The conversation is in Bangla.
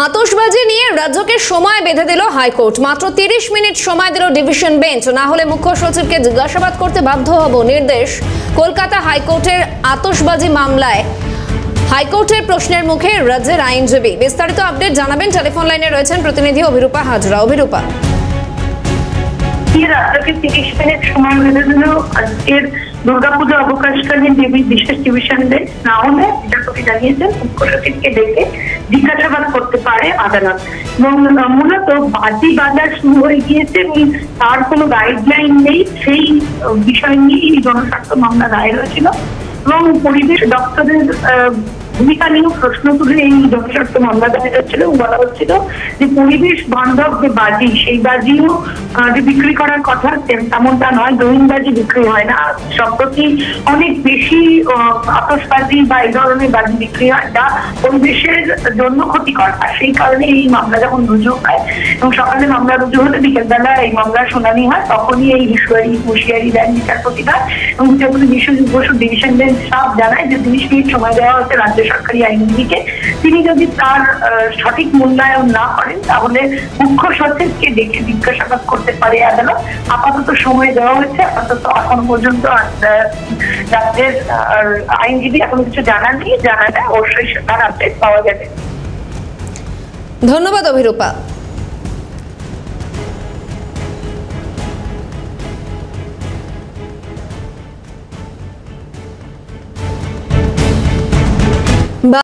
আতশবাজি নিয়ে রাজ্যকে সময় বেঁধে দিল হাইকোর্ট। মাত্র 30 মিনিট সময় দিল ডিভিশন বেঞ্চ। না হলে মুখ্য সচিবকে জিজ্ঞাসাবাদ করতে বাধ্য হব, নির্দেশ কলকাতা হাইকোর্টের। আতশবাজি মামলায় হাইকোর্টের প্রশ্নের মুখে রাজ্যের আইনজীবী। বিস্তারিত আপডেট জানাবেন, টেলিফোন লাইনে রয়েছেন প্রতিনিধি অভিরূপা হাজরা। অভিরূপা, রাজ্যকে 30 মিনিট সময় বেঁধে দিল আজকের দুর্গাপূজা অবকাশকালীন বিশেষ ডিভিশন বেঞ্চ। না হলে বিচারপতি জানিয়েছেন মুখ্য সচিবকে ডেকে জিজ্ঞাসাবাদ করতে পারে আদালত। এবং মূলত বাজি বাজার শুরু হয়ে গিয়েছে এবং তার কোনো গাইডলাইন নেই, সেই বিষয় নিয়ে এই জনস্বার্থ মামলা দায়ের হয়েছিল এবং পরিবেশ দপ্তরের ভূমিকা নিয়েও প্রশ্ন তুলে এই জনস্বার্থ মামলা দায়ের হচ্ছিল এবং বলা হচ্ছিল যে পরিবেশ বান্ধব যে বাজি, সেই বাজিও যে বিক্রি করার কথা তেমনটা নয়, রঙিন বাজি বিক্রি হয় না। সম্প্রতি অনেক বেশি আতশবাজি বা এই ধরনের বাজি বিক্রি হয় যা পরিবেশের জন্য ক্ষতিকর। আর সেই কারণে এই মামলা যখন রুজু হয় এবং সকালে মামলা রুজু হলে বিকেলবেলা এই মামলার শুনানি হয়, তখনই এই হুঁশিয়ারি দেন বিচারপতিরা এবং বিচারপতি বিশ্বজিৎ বসু ডিভিশন বেঞ্চ সাফ জানায় যে 30 মিনিট সময় দেওয়া হচ্ছে রাজ্য সরকারি আইনজীবীকে। তিনি যদি তার সঠিক মূল্যায়ন না করেন তাহলে মুখ্য সচিবকে ডেকে জিজ্ঞাসাবাদ করতে পারে আদালত। আপাতত সময় দেওয়া হয়েছে, আপাতত এখন পর্যন্ত রাজ্যের আইনজীবী এখন কিছু জানাননি, জানালে অবশ্যই তার আপডেট পাওয়া যাবে। ধন্যবাদ অভিরূপা।